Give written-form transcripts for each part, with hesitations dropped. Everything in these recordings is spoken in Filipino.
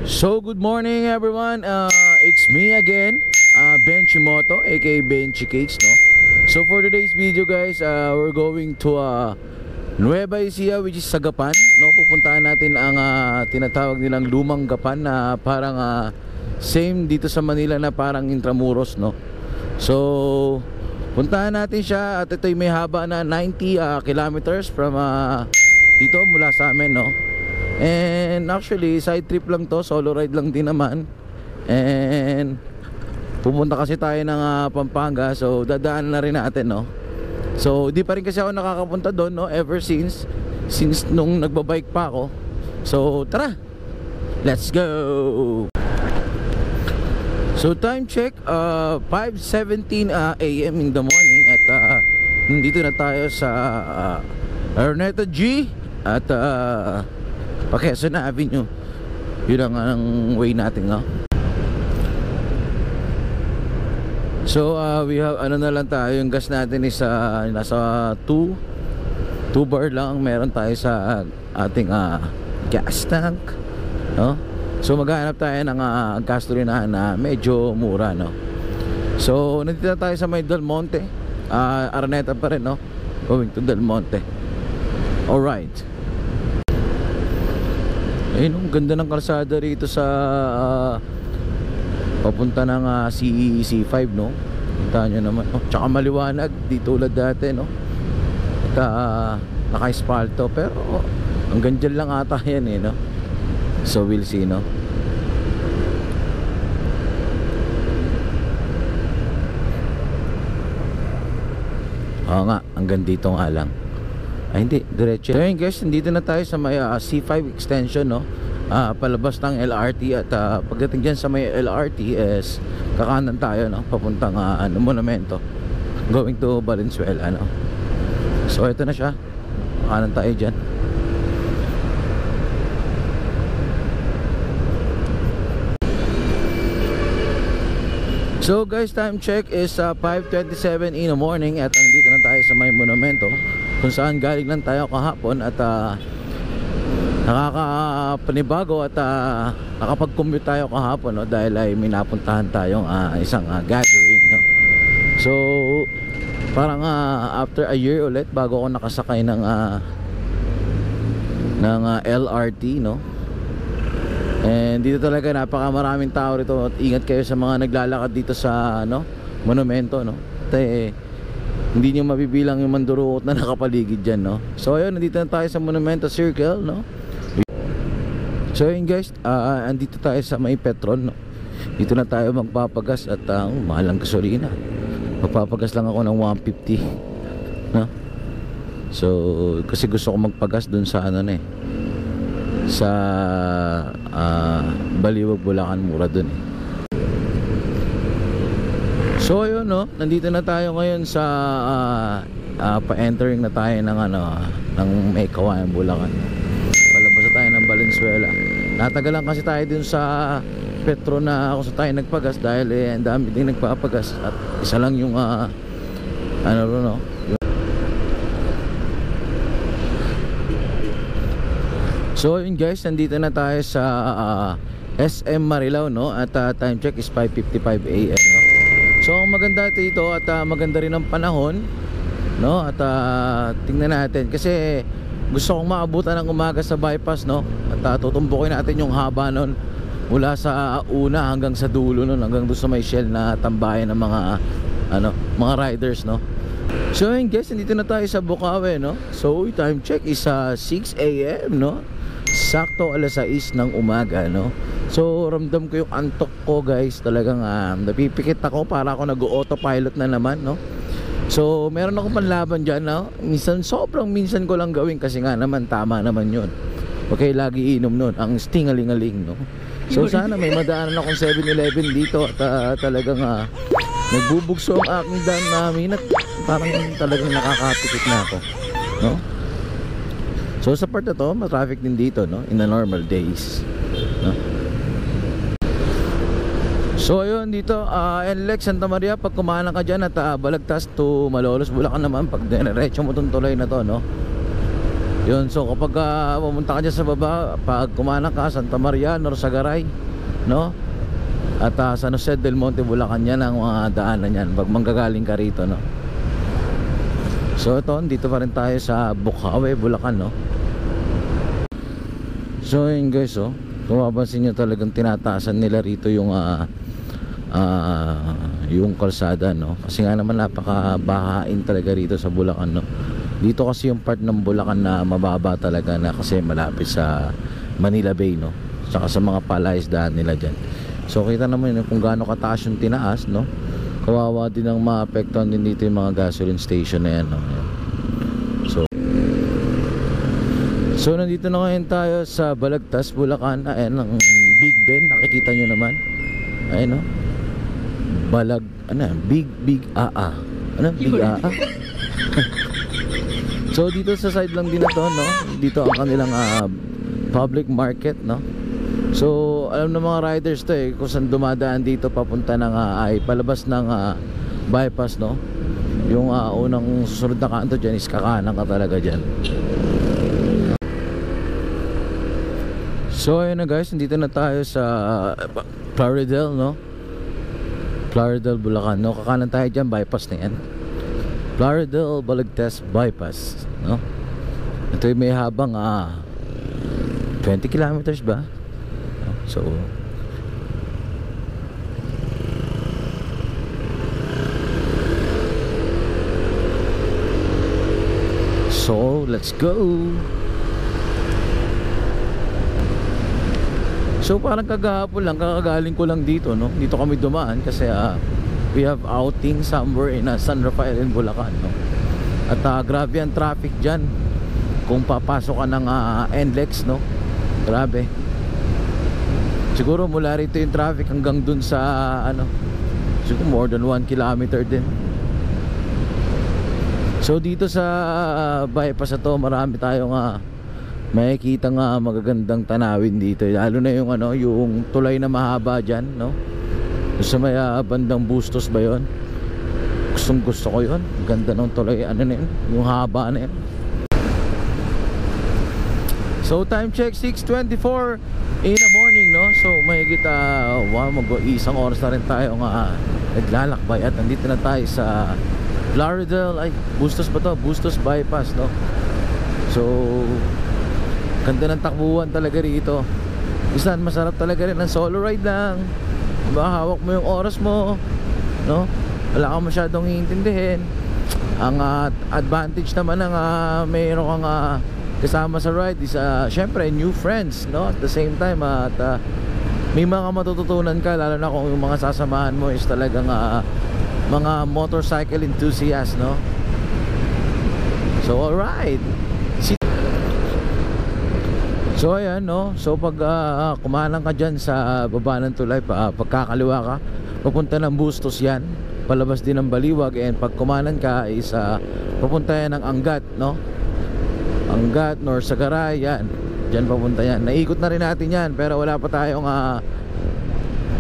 So good morning everyone, it's me again, Benchimoto aka Benchy Cakes, no? So for today's video guys, we're going to Nueva Ecija, which is Sagapan, no? Pupuntahan natin ang tinatawag nilang Lumang Gapan na parang same dito sa Manila na parang Intramuros, no? So puntahan natin siya at ito'y may haba na 90 kilometers from dito mula sa amin, no? And actually side trip lang to, solo ride lang din naman. And pupunta kasi tayo ng Pampanga, so dadaan na rin natin, no? So di pa rin kasi ako nakakapunta doon, no, ever since nung nagbabike pa ako. So tara, let's go. So time check, 5:17 AM in the morning. At nandito na tayo sa Araneta G at Quezon Avenue. Yun ang way natin, no? So we have ano na lang tayo, yung gas natin is nasa 2 bar lang meron tayo sa ating gas tank, no? So maghanap tayo ng gasolinahan na medyo mura, no? So nandito na tayo sa may Del Monte, Araneta pa rin, no? Going to Del Monte. Alright. Ayun, ang ganda ng kalsada rito sa papunta ng CEC 5, no? Kita nyo naman, oh, tsaka maliwanag, di tulad dati, no? At naka-espalto, pero hanggang dyan lang ata yan, eh, no? So we'll see, no? Oo nga, hanggang dito nga lang. Ay hindi, diretso. So yun guys, nandito na tayo sa may C5 extension, no? Palabas ng LRT. At pagdating dyan sa may LRT is kakanan tayo, no? Papuntang monumento, going to Valenzuela, no? So ito na siya, kakanan tayo dyan. So guys, time check is 5:27 in the morning. At nandito na tayo sa may monumento kung saan galing lang tayo kahapon. At nakakapanibago at nakapag-commute tayo kahapon, no? Dahil ay may napuntahan tayong isang gathering, no? So parang after a year ulit bago ako nakasakay ng LRT, no? And dito talaga napakamaraming tao rito. At ingat kayo sa mga naglalakad dito sa monumento, no? Hindi nyo mabibilang yung mandurukot na nakapaligid dyan, no? So ayun, nandito na tayo sa Monumento Circle, no? So ayun guys, andito tayo sa may Petron, no? Dito na tayo magpapagas. At mahal ang gasolina. Magpapagas lang ako ng 150, no? So kasi gusto ko magpagas dun sa sa Baliwag, Bulacan, mura dun, eh. So ayun, no, nandito na tayo ngayon sa pa-entering na tayo ng ng may Kawayan, Bulacan. Palabas na tayo ng Valenzuela. Natagalan kasi tayo dun sa Petro na kung saan tayo nagpagas dahil ang dami din nagpapagas at isa lang yung no. So yun guys, nandito na tayo sa SM Marilao, no? At time check is 5:55 AM, no? So ang maganda dito at maganda rin ang panahon, no? At tingnan natin kasi gusto kong maabutan ng umaga sa bypass, no? At tutumbukin natin yung haba nun mula sa una hanggang sa dulo nun, hanggang doon sa may Shell na tambayan ng mga riders, no? So yun guys, nandito na tayo sa Bukawi, no? So time check is 6 AM, no? Sakto alas 6 ng umaga, no? So ramdam ko yung antok ko guys. Talagang napipikit ako, para ako nag-autopilot na naman, no? So meron ako panlaban dyan, no? Sobrang minsan ko lang gawin kasi nga naman tama naman yun. Okay, lagi inom nun, ang stingaling-aling, no? So sana may madaanan akong 7-Eleven dito. At talagang nagbubugso ang aking daan namin. At parang talagang nakakapikit na ako, no? So sa part na to, ma-traffic din dito, no? In the normal days, no? So ayun, dito NLEX Santa Maria, pag kumanan ka dyan. At Balagtas to Malolos, Bulacan naman, pag diretso mo itong tulay na to, no? Yun, so kapag pumunta ka dyan sa baba, pag kumanan ka Santa Maria, Norsagaray, no? At San Jose del Monte, Bulacan, yan ang mga daanan yan pag manggagaling ka rito, no? So ito, dito pa rin tayo sa Bukawi, Bulacan, no? So yun guys, oh, kung mapapansin nyo, talagang tinataasan nila rito yung kalsada, no? Kasi nga naman napakabahain talaga rito sa Bulacan, no? Dito kasi yung part ng Bulacan na mababa talaga na kasi malapit sa Manila Bay, no? Saka sa mga palaisdaan nila dyan. So kita naman yun kung gaano kataas yung tinaas, no? Kawawa din ang maapektuhan din dito yung mga gasoline station na yan, no? So nandito na ngayon tayo sa Balagtas, Bulacan. Ayan ang Big Ben, nakikita nyo naman. Ayan, no? Big AA. Ano? Big AA? So dito sa side lang din na to, no? Dito ang kanilang public market, no? So alam ng mga riders to kung saan dumadaan dito papunta ng ay palabas ng bypass, no? Yung unang susunod na kanto dyan is kakanan ka talaga dyan. So ayun na guys, nandito na tayo sa Plaridel, no? Plaridel, Bulacan, no? Kakanan tayo dyan, bypass na yan. Plaridel Balagtas bypass, no? Ito may habang 20 kilometers ba? So let's go. So parang kagahapon lang, kakagaling ko lang dito, no? Dito kami dumaan kasi we have outing somewhere in San Rafael in Bulacan, no? At grabe ang traffic dyan kung papasok ka ng NLEX, no? Grabe. Siguro mula rito yung traffic hanggang dun sa siguro more than 1 kilometer din. So dito sa bypass na to, marami tayong makikita nga magagandang tanawin dito, lalo na yung yung tulay na mahaba dyan, no? Sa may bandang Bustos ba yun? Gustong gusto ko yun. Ganda ng tulay, na yun, yung haba na yun. So time check 6:24 in the morning, no? So mahigit mag-isang oras na rin tayo naglalakbay at nandito na tayo sa Plaridel, Bustos ba to? Bustos bypass, no? So ganda ng takbuhan talaga rito. Isan masarap talaga rin ang solo ride lang. Hawak mo yung oras mo, no? Wala kang masyadong iintindihin. Ang advantage naman ng mayroon kang kasama sa ride is syempre new friends, no? At the same time at may mga matututunan ka, lalo na kung yung mga sasamahan mo is talagang mga motorcycle enthusiast, no? So alright. So ayan, no? So pag kumanan ka dyan sa baba ng tulay, pagkakaliwa ka, papunta ng Bustos yan, palabas din ng Baliwag. And pag kumanan ka is papunta yan ng Angat, no? Angat, Norsagaray, yan. Dyan papunta yan. Naikot na rin natin yan, pero wala pa tayong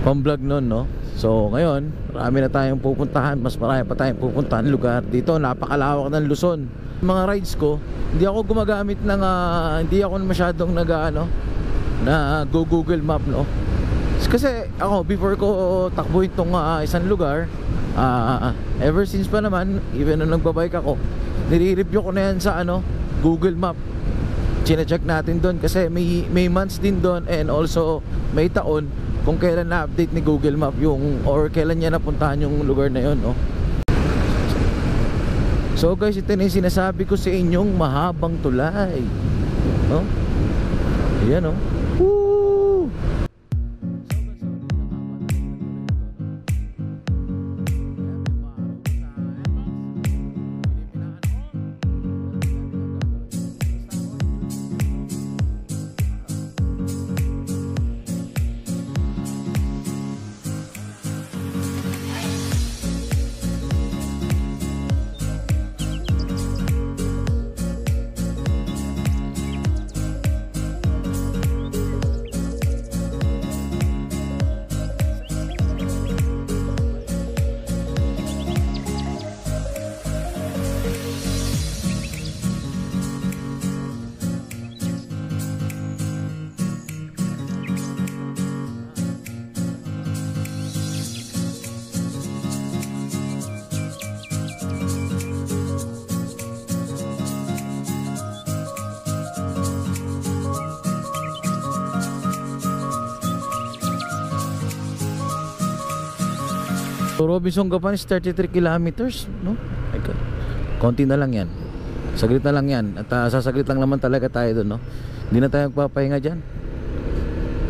pang-vlog nun, no? So ngayon, marami na tayong pupuntahan. Mas marami pa tayong pupuntahan lugar. Dito, napakalawak ng Luzon. Mga rides ko, hindi ako gumagamit ng hindi ako masyadong na Google Map, no? Kasi ako before ko takbuhin tong isang lugar, ever since pa naman, even nung nagbabike ako, nire-review ko na yan sa Google Map. Chine-check natin doon kasi may months din doon, and also may taon kung kailan na-update ni Google Map yung, or kailan niya napuntahan yung lugar na yun, no? So guys, ito na yung sinasabi ko sa inyong mahabang tulay, no? Ayan, no? Woo! So Robinson Gapan is 33 kilometers, no? My God. Konti na lang yan. Saglit na lang yan. At sasaglit lang naman talaga tayo doon, no? Hindi na tayo magpapahinga dyan.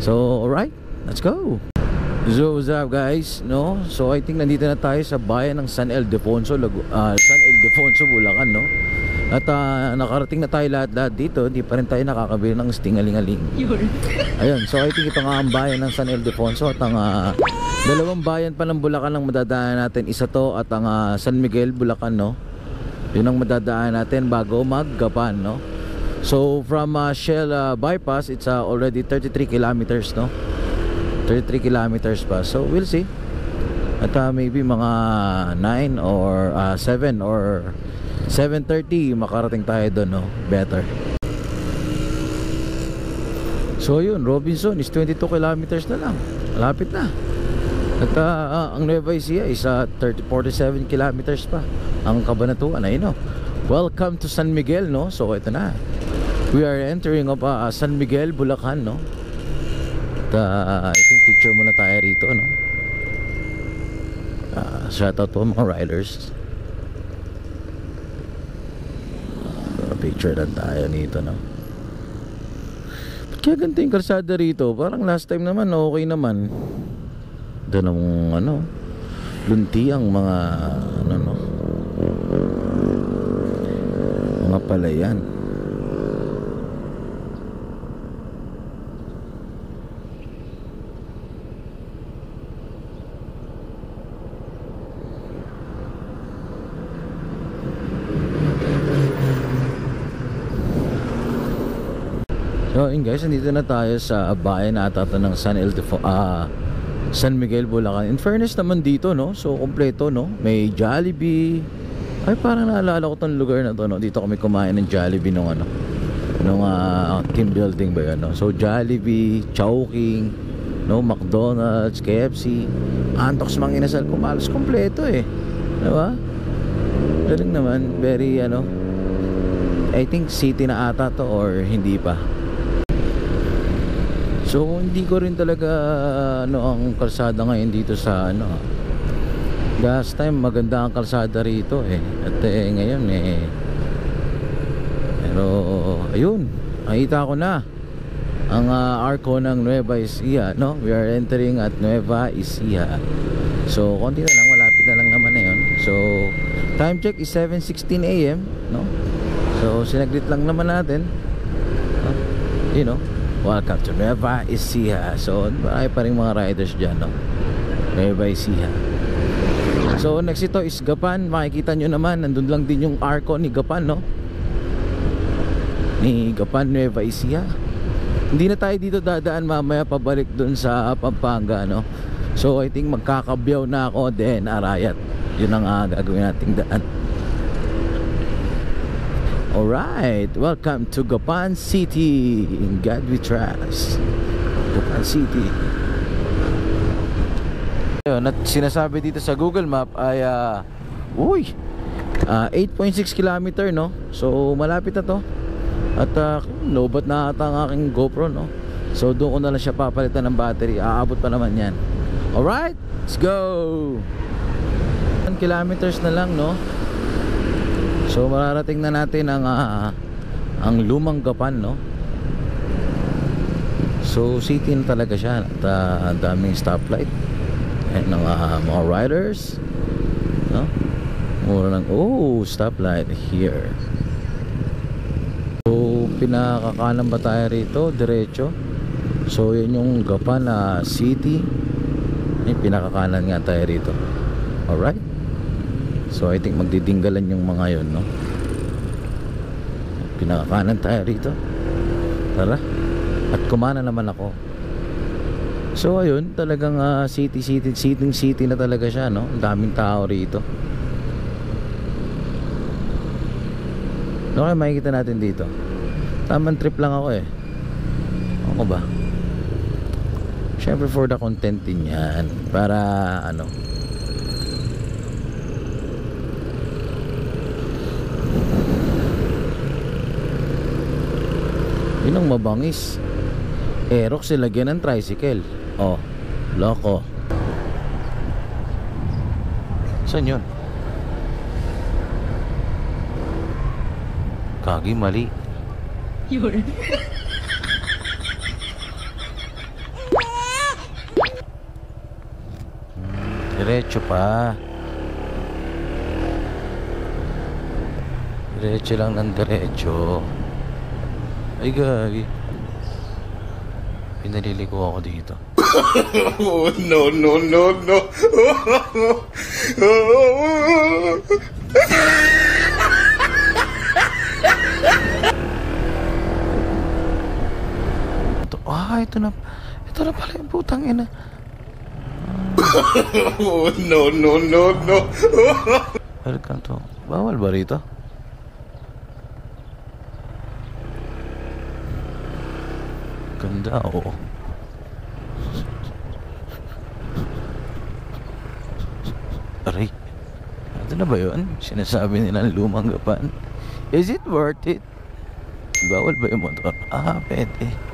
So alright, let's go. So what's up guys, no? So I think nandito na tayo sa bayan ng San Ildefonso, San Ildefonso, Bulacan, no? At nakarating na tayo lahat dito. Hindi pa rin tayo nakakabili ng stingaling-aling. Ayun, so I think ito nga ang bayan ng San Ildefonso. At ang dalawang bayan pa ng Bulacan ang madadaanan natin. Isa to at ang San Miguel, Bulacan, no? Yun ang madadaanan natin bago mag-Gapan, no? So from Shell bypass, it's already 33 kilometers, no? 33 kilometers pa. So we'll see. At maybe mga 9 or 7 or 7:30 makarating tayo doon, no? Better. So yun, Robinson is 22 kilometers na lang. Malapit na. At ang Nueva Ecija is 47 kilometers pa. Ang Cabanatuan, ay no. Welcome to San Miguel, no? So ito na. We are entering of San Miguel, Bulacan, no? At I think picture muna tayo rito, no? Shoutout po mga riders. Picture lang tayo nito, no? Ba't kaya ganito yung kalsada rito? Parang last time naman okay naman. Doon ang ano, lunti ang mga ano, no? Mga palayan. So yun guys, nandito na tayo sa bayan ata ng San Miguel, Bulacan. In fairness naman dito, no? So kompleto, no? May Jollibee. Ay, parang naalala ko tong lugar na to, no? Dito kami kumain ng Jollibee nung ano, nung team building ba yun, no? So Jollibee, Chowking, no? McDonald's, KFC, Antox, Mang Inasal, kumalos kompleto eh. Diba? Galing naman. Very ano, I think city na ata to or hindi pa. So hindi ko rin talaga ano ang kalsada ngayon dito sa ano. Last time maganda ang kalsada rito eh. At ngayon eh. Pero ayun, nakita ko na ang arko ng Nueva Ecija, no? We are entering at Nueva Ecija. So konti na lang, malapit na lang naman na yun. So time check is 7:16 AM, no? So sinaglit lang naman natin, no? You know, welcome to Nueva Ecija. So marami pa rin mga riders dyan, no? Nueva Ecija. So next ito is Gapan. Makikita nyo naman, nandun lang din yung arko ni Gapan, no? Ni Gapan, Nueva Ecija. Hindi na tayo dito dadaan, mamaya pabalik dun sa Pampanga, no? So I think magkakabyaw na ako, then Arayat. Yun ang gagawin nating daan. Alright, welcome to Gapan City. In God we trust. Gapan City. Yun, at sinasabi dito sa Google Map ay 8.6 kilometer, no? So malapit na to. At lobat na ata ang aking GoPro, no? So doon ko na lang siya papalitan ng battery. Aabot pa naman yan. Alright, let's go. 1 kilometers na lang, no? So mararating na natin ang lumang Gapan, no? So city na talaga siya. At ang daming stoplight and mga riders, no? Mura lang. Oh, stoplight here. So pinakakanan ba tayo rito? Diretso. So yun yung Gapan city. Ay, pinakakanan nga tayo rito. Alright. So I think magdidinggalan yung mga yun, no? Pinakakanan tayo rito. Tara. At kumana naman ako. So ayun, talagang city na talaga siya, no? Ang daming tao rito. Ano kaya makikita natin dito? Tamang trip lang ako eh. Ako ba? Siyempre for the content din yan. Para ano, yun ang mabangis. Aerox lagyan ng tricycle. Oh, loko. Saan yun? Kagi, mali. Yun. Diretso pa. Diretso lang ng diretso. Ay, gagi. Pinaliliko ako dito. Oh, no, no, no, no. Ito na. Ito na pala yung putang ina. Oh, no, no, no, no. Welcome to. Bawal ba rito? Ganda, oo. Aray. Ito na ba yun? Sinasabi nilang lumang gapan. Is it worth it? Bawal ba yung motor? Pwede.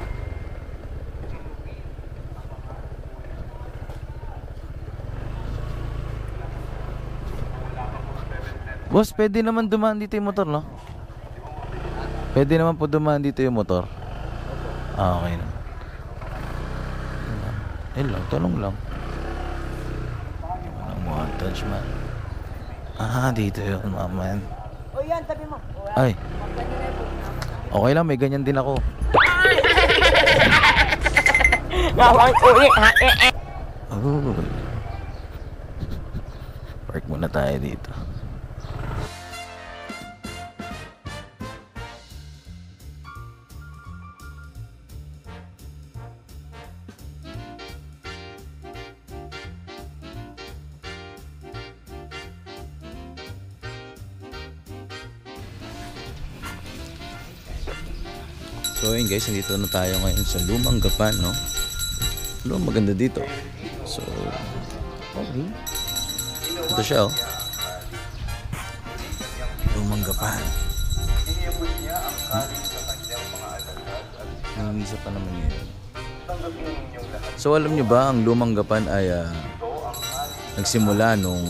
Boss, pwede naman dumaan dito yung motor, no? Pwede naman po dumaan dito yung motor. Okay na. Tanong lang. Walang montage, man. Dito yun, maman. O yan, tabi mo. Ay. Okay lang, may ganyan din ako. Park muna tayo dito. So yun guys, nandito na tayo ngayon sa Lumang Gapan, no? Maganda dito. So, okay. Ito siya, oh. Lumang Gapan. Nanginisa pa naman yun. So alam nyo ba, ang Lumang Gapan ay nagsimula nung...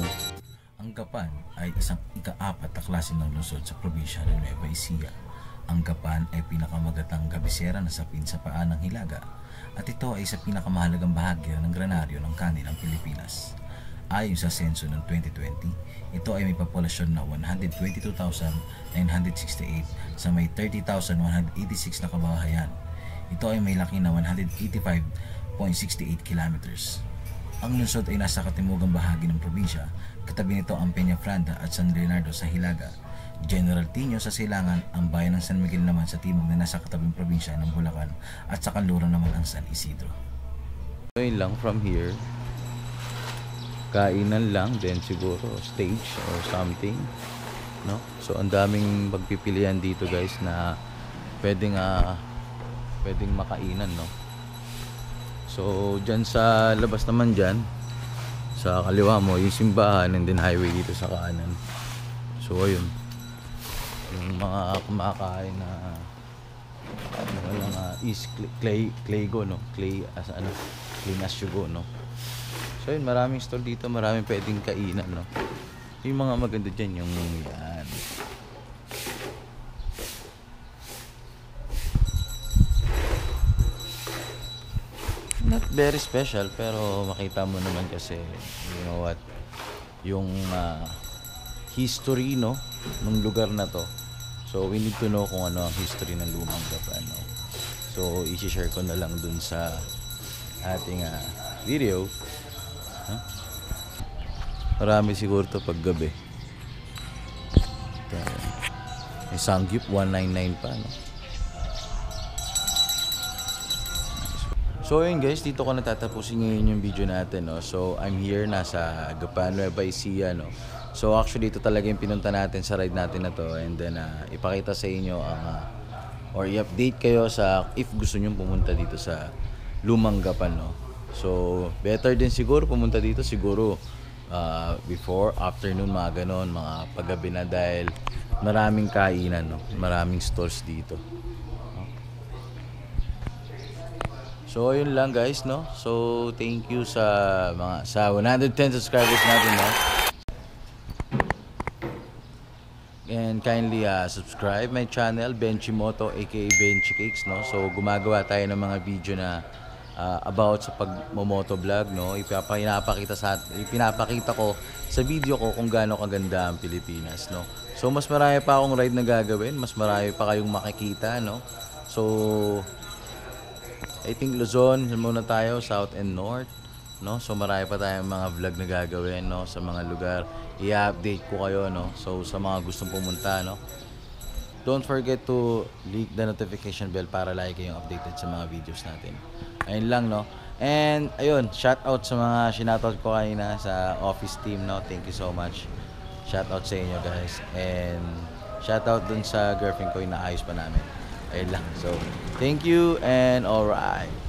Ang Gapan ay isang ika-4 na klase ng lungsod sa probinsya ng Nueva Ecija. Ang Gapan ay pinakamagatang kabisera na sapin sa paa ng Hilaga at ito ay sa pinakamahalagang bahagi ng granaryo ng kanin ng Pilipinas. Ayon sa senso ng 2020, ito ay may populasyon na 122,968 sa may 30,186 na kabahayan. Ito ay may laki na 185.68 kilometers. Ang lungsod ay nasa katimugang bahagi ng probinsya, katabi nito ang Peñafranda at San Leonardo sa Hilaga, General Tino sa silangan, ang bayan ng San Miguel naman sa timog na nasa katabing probinsya ng Bulacan, at sa kanluran naman ang San Isidro. So yun lang from here. Kainan lang, then siguro stage or something, no? So ang daming pagpipilian dito guys na pwedeng makainan, no? So dyan sa labas naman dyan, sa kaliwa mo yung simbahan, and then highway dito sa kanan. So ayun, yung mga kumakain na is clay go, no? Clay as clean as you go, no? So yun, maraming store dito, maraming pwedeng kainan, no? Yung mga maganda dyan, yung yan. Not very special, pero makita mo naman kasi, you know what, yung history, no, ng lugar na to. So we need to know kung ano ang history ng Lumang Gapan, no? So i-share ko na lang dun sa ating video. Marami siguro to pag gabi. May sangyup 199 pa, no? So yun guys, dito ko natatapusin ngayon yung video natin, no? So I'm here, nasa Gapan, Nueva Ecija, no? So actually ito talaga yung pinunta natin sa ride natin na to, and then ipakita sa inyo or i-update kayo sa if gusto nyo pumunta dito sa Lumang Gapan, no? So better din siguro pumunta dito siguro before, afternoon, mga ganon, mga paggabi na, dahil maraming kainan, no? Maraming stores dito. So yun lang guys, no? So thank you sa 110 subscribers natin, no? kindly subscribe my channel, Benchimoto aka Benchi Cakes, no? So gumagawa tayo ng mga video na about sa pagmomoto vlog, no? Ipinapakita ko sa video ko kung gaano kaganda ang Pilipinas, no? So mas marami pa akong ride na gagawin, mas marami pa kayong makikita, no? So I think Luzon muna tayo, South and North, no? So marami pa tayong mga vlog na gagawin, no, sa mga lugar. I-update ko kayo, no. So sa mga gustong pumunta, no, don't forget to click the notification bell para lagi kayong updated sa mga videos natin. Ayun lang, no. And ayun, shout out sa mga shoutout ko kanina sa office team, no. Thank you so much. Shout out sa inyo, guys. And shout out dun sa girlfriend ko, inaayos pa namin. Ayun lang. So thank you and alright.